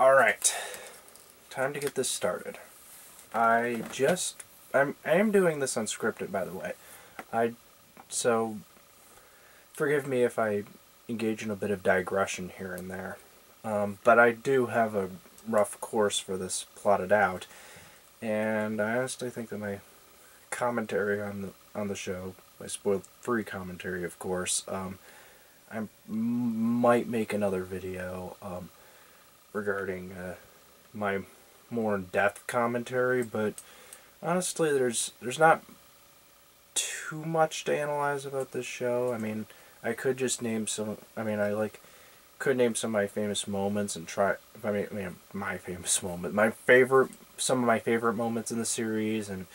Alright, time to get this started. I am doing this unscripted, by the way. So forgive me if I engage in a bit of digression here and there. But I do have a rough course for this plotted out, and I honestly think that my commentary on the show, my spoiled-free commentary, of course, I might make another video regarding my more in-depth commentary, but honestly, there's not too much to analyze about this show. I mean, I could just name some. I mean, could name some of my famous moments and try. I mean, my famous moment, some of my favorite moments in the series, and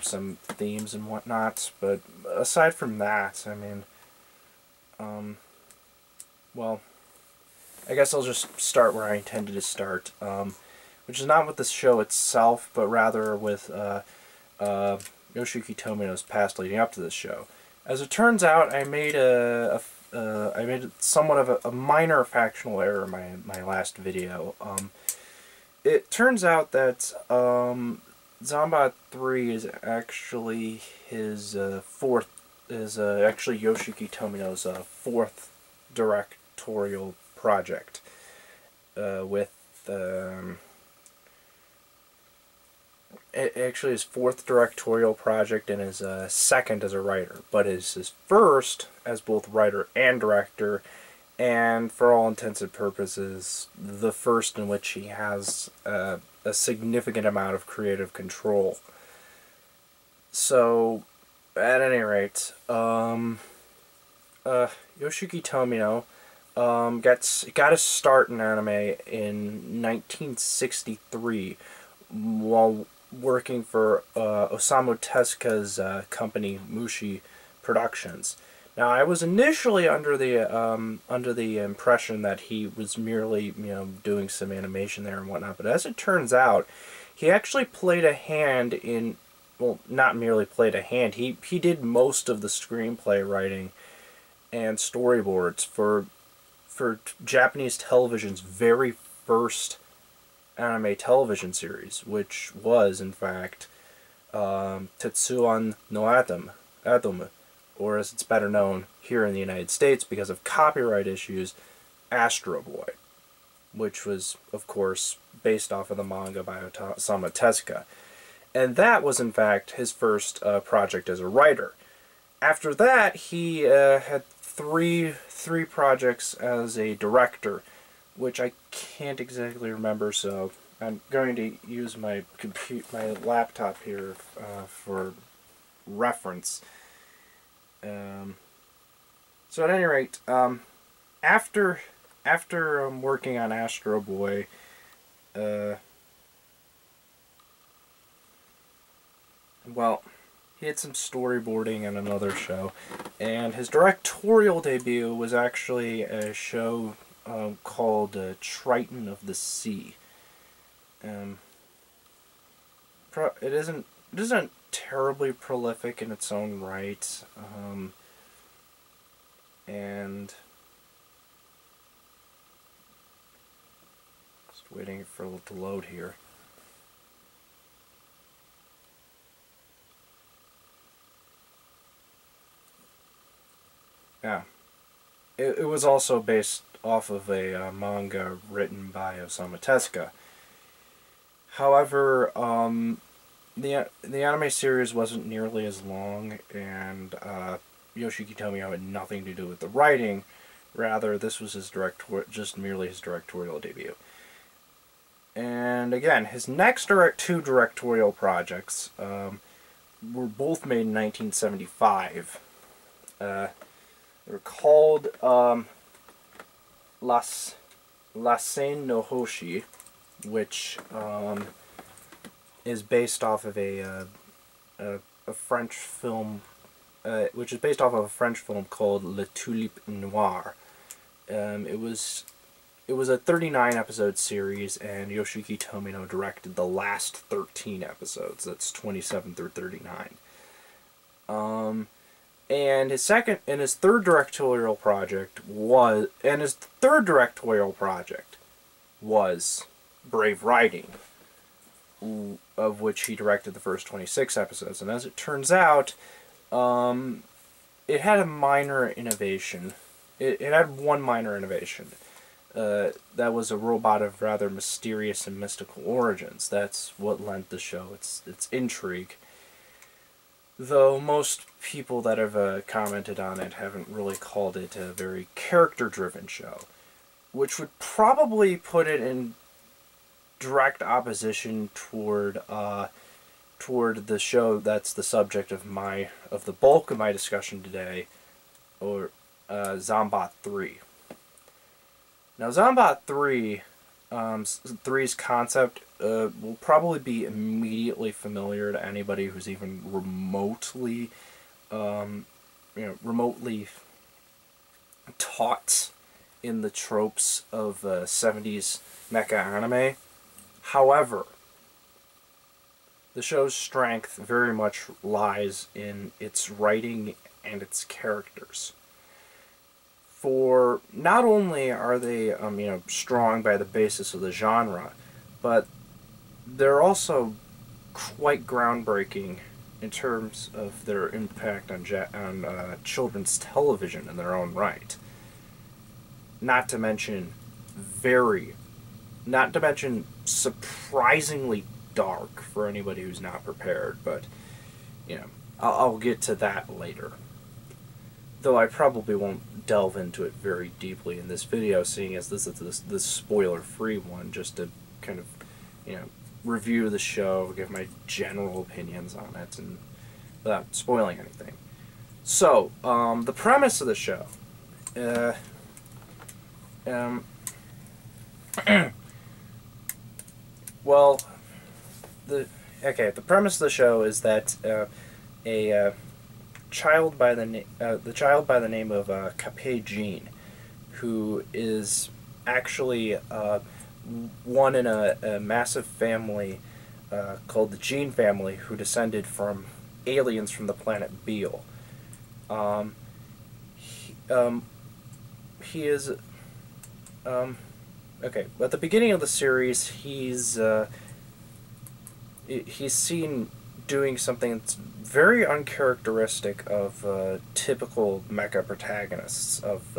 some themes and whatnot. But aside from that, I mean, well, I guess I'll just start where I intended to start, which is not with the show itself, but rather with Yoshiyuki Tomino's past leading up to this show. As it turns out, I made somewhat of a minor factional error in my last video. It turns out that Zambot 3 is actually actually Yoshiyuki Tomino's fourth directorial project, actually his fourth directorial project and his second as a writer, but is his first as both writer and director, and for all intents and purposes, the first in which he has a significant amount of creative control. So, at any rate, Yoshiyuki Tomino got his start in anime in 1963 while working for Osamu Tezuka's company Mushi Productions. Now, I was initially under the impression that he was merely doing some animation there and whatnot, but as it turns out, he actually played a hand in, well, not merely played a hand. He did most of the screenplay writing and storyboards for Japanese television's very first anime television series, which was, in fact, Tetsuan no Atome, or as it's better known here in the United States because of copyright issues, Astro Boy, which was, of course, based off of the manga by Osamu Tezuka. And that was, in fact, his first project as a writer. After that, he had three projects as a director, which I can't exactly remember, so I'm going to use my laptop here for reference. So at any rate, after working on Astro Boy, well, he had some storyboarding in another show, and his directorial debut was actually a show called Triton of the Sea. It isn't terribly prolific in its own right, and just waiting for it to load here. Yeah, it was also based off of a manga written by Osamu Tezuka. However, the anime series wasn't nearly as long, and Yoshiyuki Tomino had nothing to do with the writing. Rather, this was just merely his directorial debut. And again, his next two directorial projects were both made in 1975. They're called La Scène no Hoshi, which is based off of a French film, which is based off of a French film called Le Tulipe Noire. It was a 39 episode series, and Yoshiyuki Tomino directed the last 13 episodes. That's 27 through 39. And his third directorial project was Brave Riding, of which he directed the first 26 episodes. And as it turns out, it had a minor innovation. It had one minor innovation. That was a robot of rather mysterious and mystical origins. That's what lent the show its intrigue. Though most people that have commented on it haven't really called it a very character-driven show, which would probably put it in direct opposition toward the show that's the subject of the bulk of my discussion today, or Zambot 3. Now, Zambot 3's concept will probably be immediately familiar to anybody who's even remotely, remotely taught in the tropes of 70s mecha anime. However, the show's strength very much lies in its writing and its characters. For not only are they, strong by the basis of the genre, but they're also quite groundbreaking in terms of their impact on children's television in their own right. Not to mention surprisingly dark for anybody who's not prepared, but, I'll get to that later. Though I probably won't delve into it very deeply in this video, seeing as this is this spoiler-free one, just to kind of, review the show, give my general opinions on it, and without spoiling anything. So, the premise of the show. Well, the premise of the show is that a child by the name of Kappei Jean, who is actually one in a massive family called the Jean family, who descended from aliens from the planet Beale. He is okay. At the beginning of the series, he's seen doing something that's very uncharacteristic of typical mecha protagonists of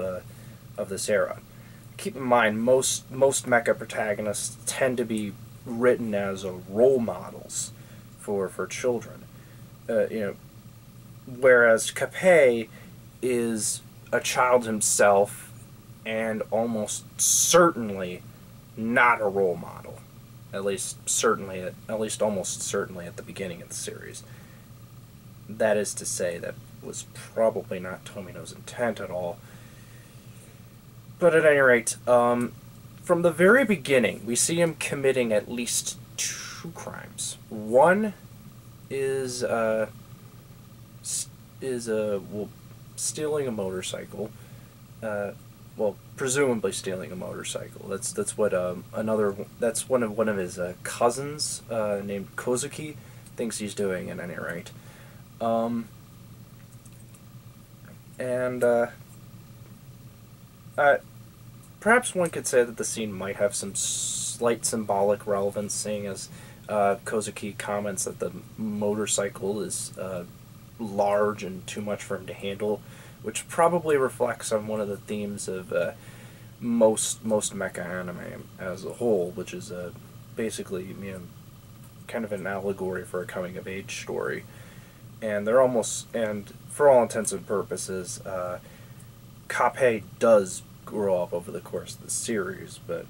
this era. Keep in mind, most mecha protagonists tend to be written as role models for children. Whereas Kappei is a child himself, and almost certainly not a role model. At least almost certainly at the beginning of the series. That is to say, that was probably not Tomino's intent at all. But at any rate, from the very beginning, we see him committing at least 2 crimes. One is stealing a motorcycle. Well, presumably stealing a motorcycle. That's what one of his cousins named Kozuki thinks he's doing. At any rate, perhaps one could say that the scene might have some slight symbolic relevance, seeing as Kozuki comments that the motorcycle is large and too much for him to handle, which probably reflects on one of the themes of most mecha anime as a whole, which is basically kind of an allegory for a coming-of-age story. And for all intents and purposes, Kappei does grow up over the course of the series, but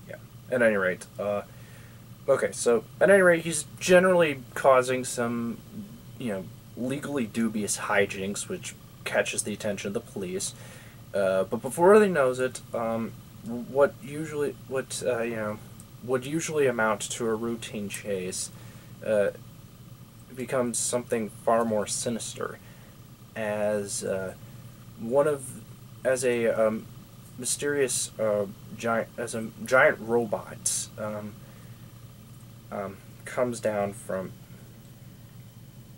yeah. At any rate, he's generally causing some, legally dubious hijinks, which catches the attention of the police. But before they knows it, what would usually amount to a routine chase becomes something far more sinister, as a mysterious giant robot comes down from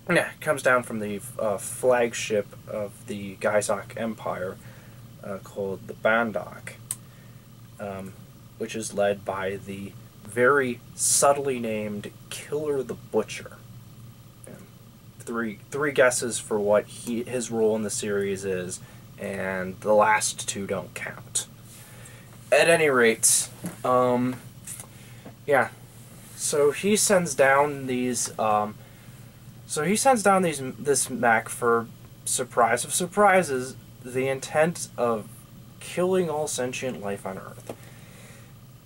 the flagship of the Gaizok Empire, called the Bandok. which is led by the very subtly named Killer the Butcher. And three guesses for what his role in the series is, and the last two don't count. At any rate, yeah. So he sends down these. This mech for, surprise of surprises, the intent of killing all sentient life on Earth.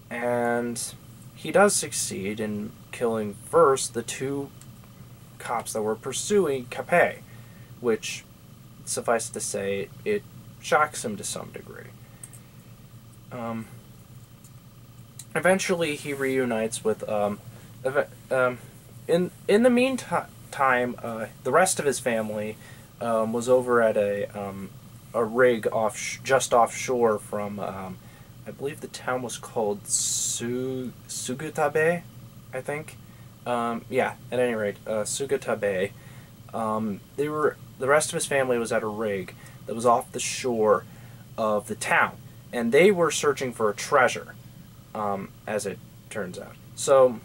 And he does succeed in killing first the two cops that were pursuing Capet, which, suffice to say, it shocks him to some degree. Eventually, he reunites with. In the meantime, the rest of his family was over at a rig just offshore from. I believe the town was called Sugatabe, I think. Yeah. At any rate, Sugatabe. The rest of his family was at a rig that was off the shore of the town, and they were searching for a treasure, as it turns out. So,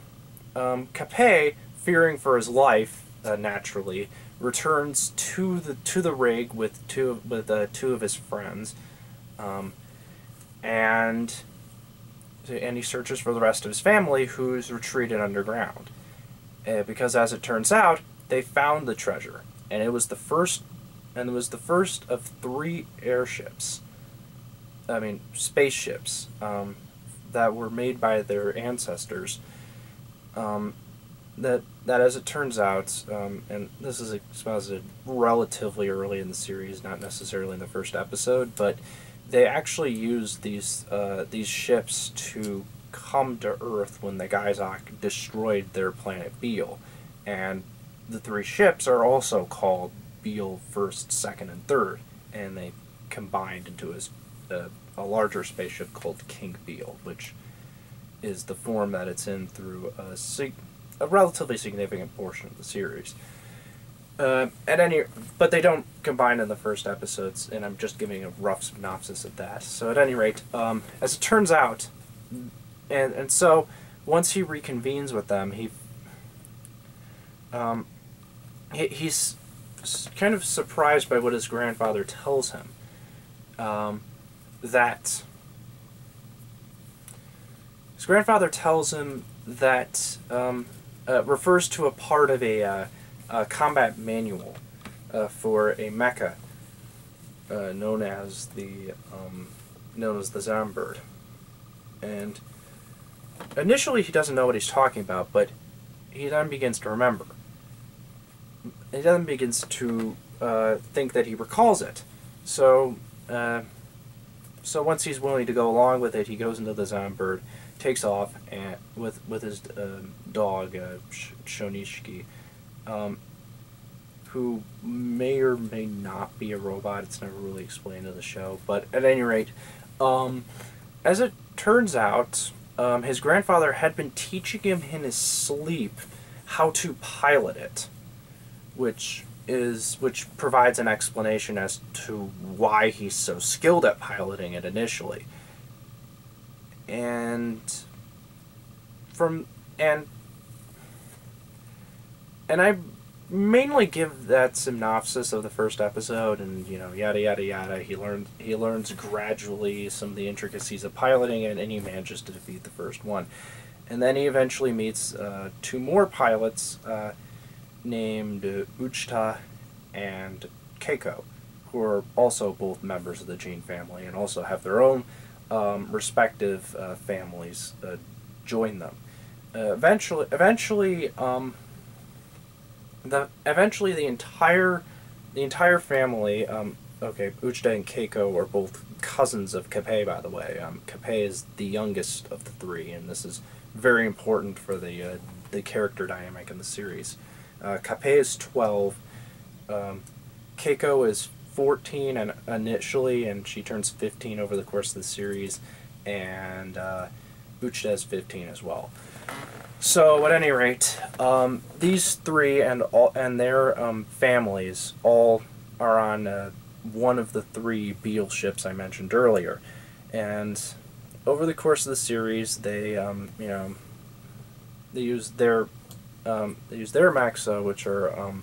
Capet, fearing for his life, naturally, returns to the rig with two of his friends, and he searches for the rest of his family, who's retreated underground, because, as it turns out, they found the treasure, and it was the first of 3 airships. I mean, spaceships, that were made by their ancestors. That as it turns out, and this is exposited relatively early in the series, not necessarily in the first episode, but they actually used these ships to come to Earth when the Geizok destroyed their planet Beale, and the 3 ships are also called Beale First, Second, and Third, and they combined into a larger spaceship called King Beale, which is the form that it's in through a relatively significant portion of the series. But they don't combine in the first episodes, and I'm just giving a rough synopsis of that. So at any rate, as it turns out, and so once he reconvenes with them, he's kind of surprised by what his grandfather tells him. That his grandfather tells him that refers to a part of a combat manual for a mecha known as the Zambot, and initially he doesn't know what he's talking about, but he then begins to remember. He then begins to think that he recalls it. So once he's willing to go along with it, he goes into the Zambot, takes off, and with his dog Shonishiki, who may or may not be a robot. It's never really explained in the show, but at any rate, as it turns out, his grandfather had been teaching him in his sleep how to pilot it, which provides an explanation as to why he's so skilled at piloting it initially. And I mainly give that synopsis of the first episode, and yada yada yada. He learns gradually some of the intricacies of piloting it, and he manages to defeat the first one. And then he eventually meets 2 more pilots named Uchta and Keiko, who are also both members of the Gene family and also have their own respective families join them. Eventually, the entire family. Okay, Uchta and Keiko are both cousins of Capet, by the way. Capet is the youngest of the 3, and this is very important for the character dynamic in the series. Capet is 12. Keiko is 14 initially, and she turns 15 over the course of the series, and Uchta is 15 as well. So, at any rate, these 3 and their families all are on one of the 3 Beale ships I mentioned earlier, and over the course of the series, they they use their mechs, which are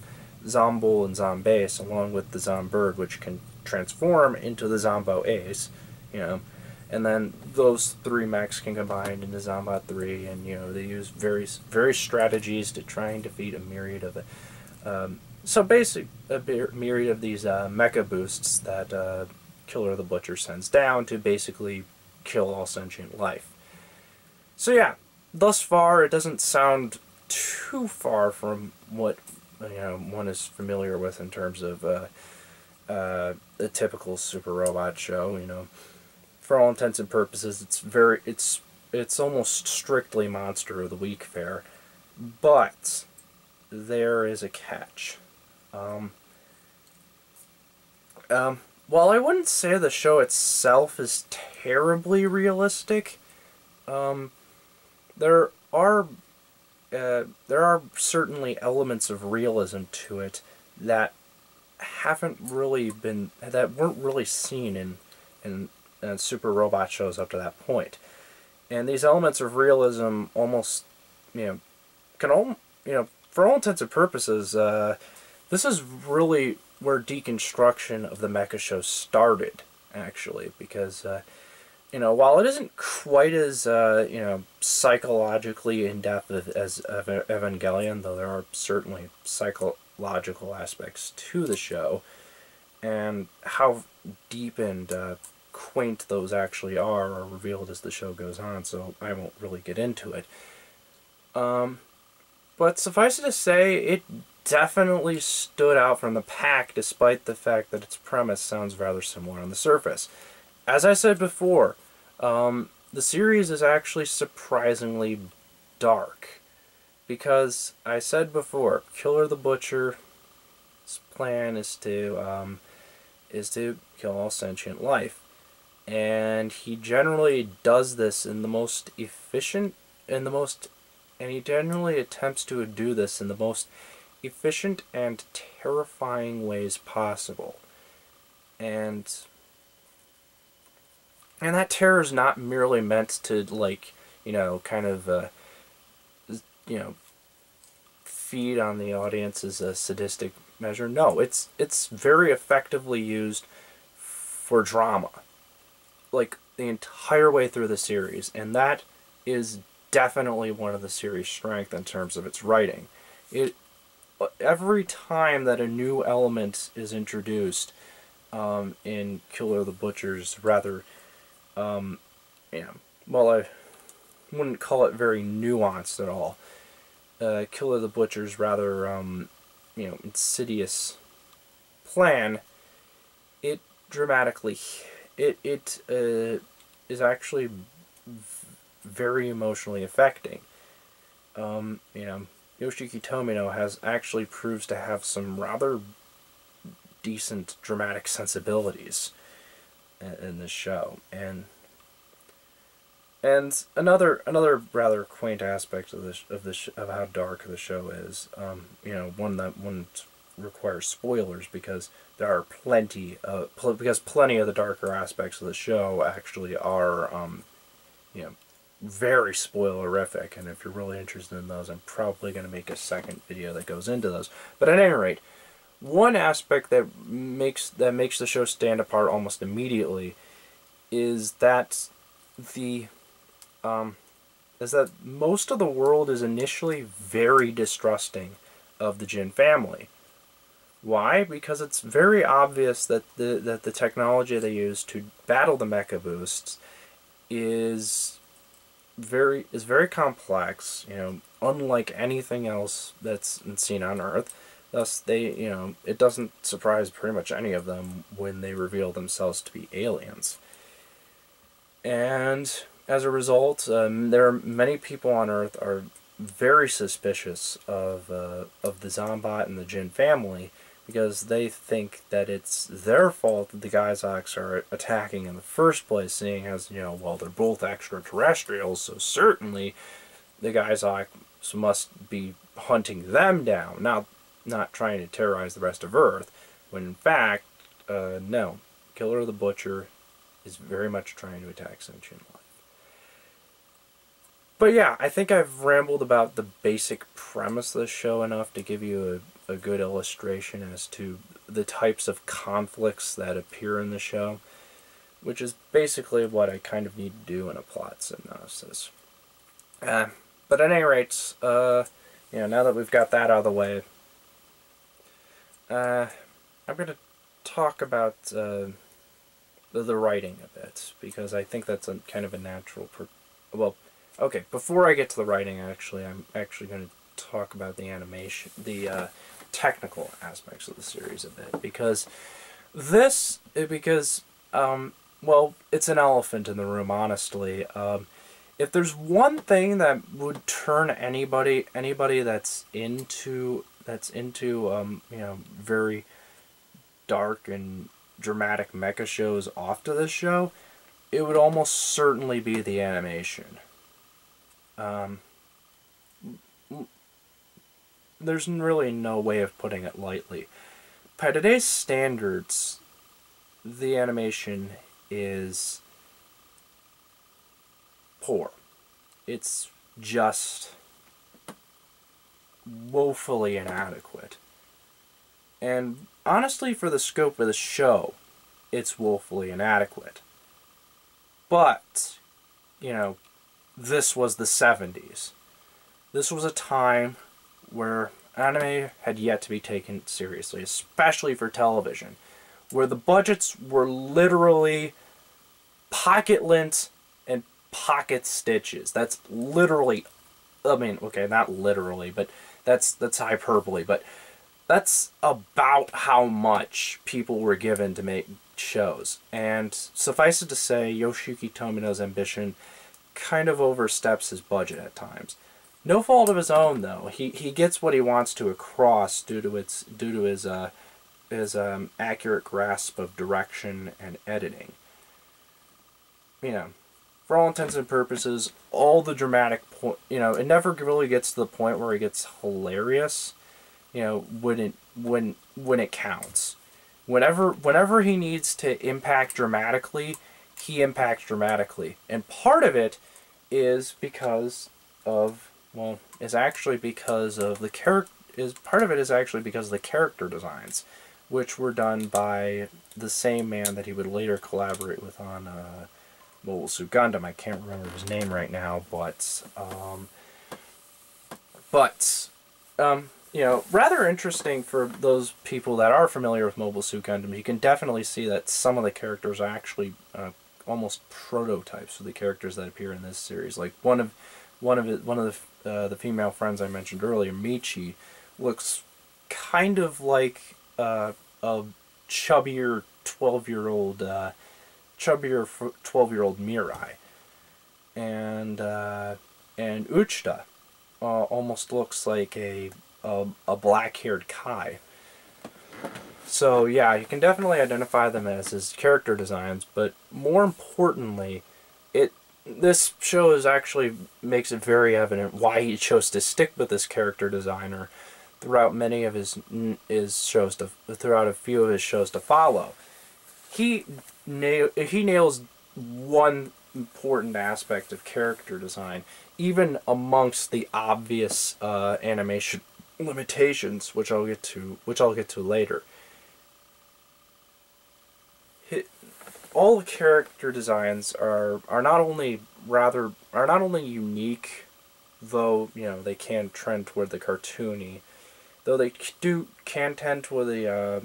Zombol and Zombase, along with the Zombird, which can transform into the Zombo Ace, and then those three mechs can combine into Zombot 3, and they use various strategies to try and defeat a myriad of myriad of these mecha boosts that Killer the Butcher sends down to basically kill all sentient life. So yeah, thus far it doesn't sound too far from what one is familiar with in terms of a typical super robot show. For all intents and purposes, it's almost strictly Monster of the Week fare, but there is a catch. While I wouldn't say the show itself is terribly realistic, there are certainly elements of realism to it that weren't really seen in super robot shows up to that point. And these elements of realism almost, for all intents and purposes, this is really where deconstruction of the mecha show started, actually, because, while it isn't quite as, psychologically in-depth as Evangelion, though there are certainly psychological aspects to the show, and how deep and quaint those actually are revealed as the show goes on, so I won't really get into it. But suffice it to say, it definitely stood out from the pack, despite the fact that its premise sounds rather similar on the surface. As I said before, the series is actually surprisingly dark, because I said before, Killer the Butcher's plan is to kill all sentient life, and he generally does this in the most efficient and he generally attempts to do this in the most efficient and terrifying ways possible. And that terror is not merely meant to, feed on the audience as a sadistic measure. No, it's very effectively used for drama, like the entire way through the series, and that is definitely one of the series' strengths in terms of its writing. Every time that a new element is introduced in Killer the Butcher's rather, I wouldn't call it very nuanced at all. Killer the Butcher's rather, insidious plan, it dramatically, it is actually very emotionally affecting. Yoshiyuki Tomino actually proves to have some rather decent dramatic sensibilities in this show, and another rather quaint aspect of how dark the show is, one that wouldn't require spoilers, because there are plenty of the darker aspects of the show actually are very spoilerific, and if you're really interested in those, I'm probably going to make a second video that goes into those. But at any rate, one aspect that makes the show stand apart almost immediately is that most of the world is initially very distrusting of the Jin family. Why? Because it's very obvious that the technology they use to battle the mecha boosts is very complex, unlike anything else that's seen on Earth. Thus, it doesn't surprise pretty much any of them when they reveal themselves to be aliens. And as a result, there are many people on Earth are very suspicious of the Zambot and the Jin family, because they think that it's their fault that the Gaizoks are attacking in the first place, seeing as, well, they're both extraterrestrials, so certainly the Gaizoks must be hunting them down, not trying to terrorize the rest of Earth, when in fact, no. Killer the Butcher is very much trying to attack sentient life. But yeah, I think I've rambled about the basic premise of the show enough to give you a good illustration as to the types of conflicts that appear in the show, which is basically what I kind of need to do in a plot synopsis. But at any rate, now that we've got that out of the way, I'm going to talk about the writing a bit, because I think that's kind of a natural... well, okay, before I get to the writing, I'm actually going to talk about the animation, the technical aspects of the series a bit, because well, it's an elephant in the room, honestly. If there's one thing that would turn anybody that's into very dark and dramatic mecha shows off to this show, it would almost certainly be the animation. There's really no way of putting it lightly. By today's standards, the animation is poor. It's just woefully inadequate. And honestly, for the scope of the show, it's woefully inadequate. But, this was the 70s. This was a time where anime had yet to be taken seriously, especially for television, where the budgets were literally pocket lint and pocket stitches. That's literally, okay, not literally, but that's hyperbole, but that's about how much people were given to make shows. And suffice it to say, Yoshiyuki Tomino's ambition kind of oversteps his budget at times. No fault of his own, though. He gets what he wants to across due to his accurate grasp of direction and editing. For all intents and purposes, all the dramatic it never really gets to the point where it gets hilarious. When it counts. Whenever he needs to impact dramatically, he impacts dramatically, and part of it is because of is actually because of the character designs, which were done by the same man that he would later collaborate with on Mobile Suit Gundam. I can't remember his name right now, but rather interesting for those people that are familiar with Mobile Suit Gundam. You can definitely see that some of the characters are actually almost prototypes of the characters that appear in this series. Like one of the female friends I mentioned earlier, Michi, looks kind of like a chubbier 12-year-old Mirai, and Uchita almost looks like a black-haired Kai. So yeah, you can definitely identify them as his character designs, but more importantly, this show actually makes it very evident why he chose to stick with this character designer throughout many of his shows, throughout a few of his shows to follow. He nails one important aspect of character design, even amongst the obvious animation limitations, which I'll get to later. All the character designs are not only unique, though they can trend toward the cartoony, though they can tend toward the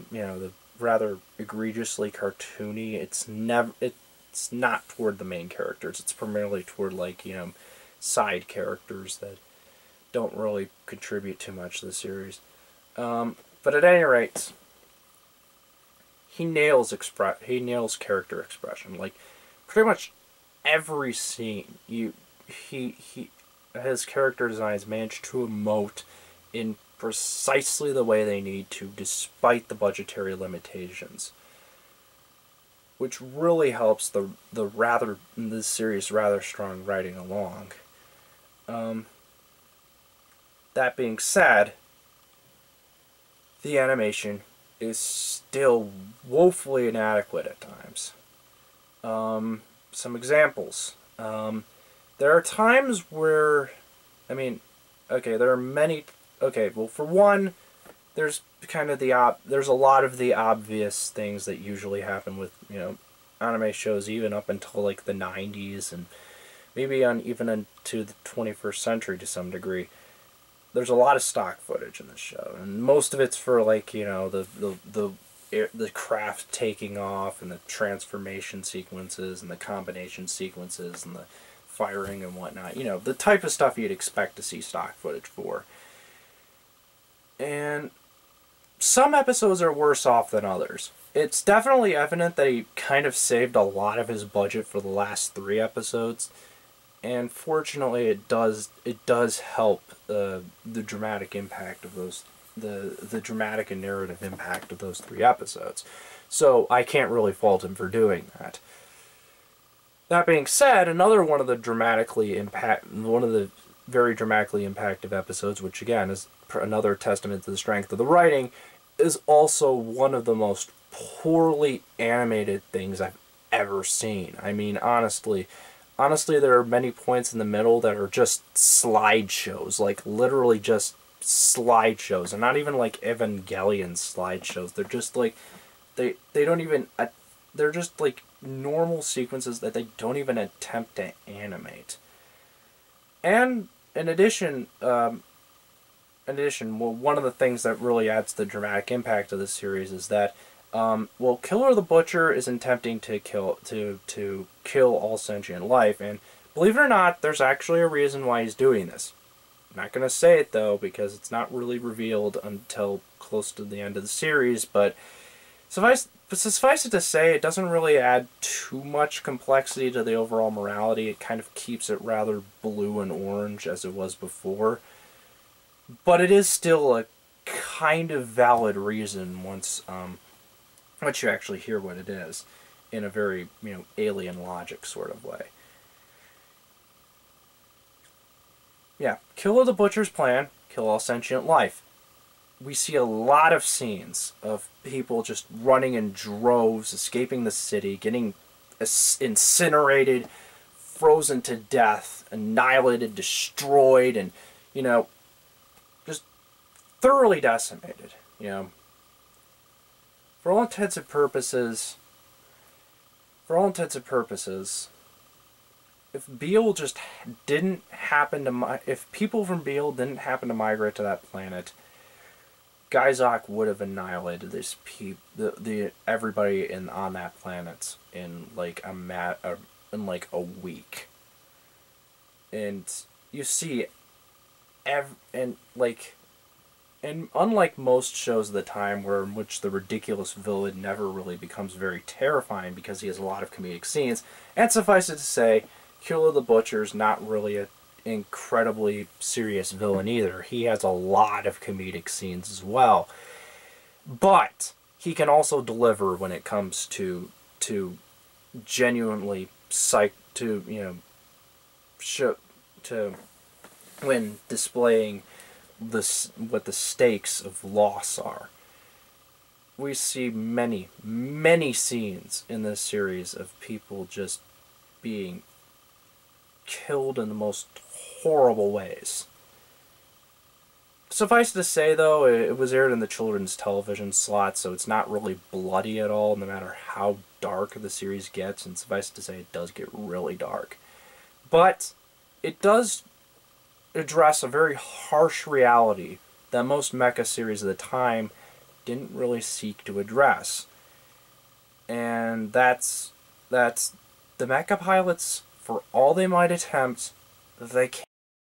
rather egregiously cartoony. It's not toward the main characters. It's primarily toward side characters that don't really contribute too much to the series. But at any rate, he nails character expression. Like pretty much every scene, his character designs manage to emote in precisely the way they need to, despite the budgetary limitations, which really helps this series' rather strong writing along. That being said, the animation is still woefully inadequate at times. Some examples. There are times where, I mean, okay, there are many. Okay, well, for one, there's kind of there's a lot of the obvious things that usually happen with anime shows even up until like the 90s and maybe even into the 21st century to some degree. There's a lot of stock footage in this show, and most of it's for like the craft taking off and the transformation sequences and the combination sequences and the firing and whatnot. The type of stuff you'd expect to see stock footage for. And some episodes are worse off than others. It's definitely evident that he kind of saved a lot of his budget for the last 3 episodes, and fortunately it does help the dramatic impact of those the dramatic and narrative impact of those 3 episodes. So I can't really fault him for doing that. That being said, another one of the very dramatically impactful episodes, which again is another testament to the strength of the writing, is also one of the most poorly animated things I've ever seen. I mean, honestly, there are many points in the middle that are just slideshows, like literally just slideshows, and not even like Evangelion slideshows. They're just like they don't even they're just like normal sequences that they don't even attempt to animate. And in addition, well, one of the things that really adds to the dramatic impact of this series is that, well, Killer the Butcher is attempting to kill all sentient life, and believe it or not, there's actually a reason why he's doing this. I'm not going to say it, though, because it's not really revealed until close to the end of the series, but suffice it to say, it doesn't really add too much complexity to the overall morality. It kind of keeps it rather blue and orange as it was before. But it is still a kind of valid reason once you actually hear what it is in a very, alien logic sort of way. Yeah, Killer the Butcher's plan, kill all sentient life. We see a lot of scenes of people just running in droves, escaping the city, getting incinerated, frozen to death, annihilated, destroyed, and, just thoroughly decimated, For all intents and purposes, if Beale just didn't happen to if people from Beale didn't happen to migrate to that planet, Guyzok would have annihilated this everybody on that planet in like a week. And you see, and unlike most shows of the time in which the ridiculous villain never really becomes very terrifying because he has a lot of comedic scenes, and suffice it to say, Killer the Butcher's not really an incredibly serious villain either. He has a lot of comedic scenes as well. But he can also deliver when it comes to genuinely when displaying what the stakes of loss are. We see many, many scenes in this series of people just being killed in the most horrible ways. Suffice to say, though, it was aired in the children's television slot, so it's not really bloody at all, no matter how dark the series gets, and suffice to say, it does get really dark. But it does address a very harsh reality that most mecha series of the time didn't really seek to address. And that's the mecha pilots, for all they might attempt, they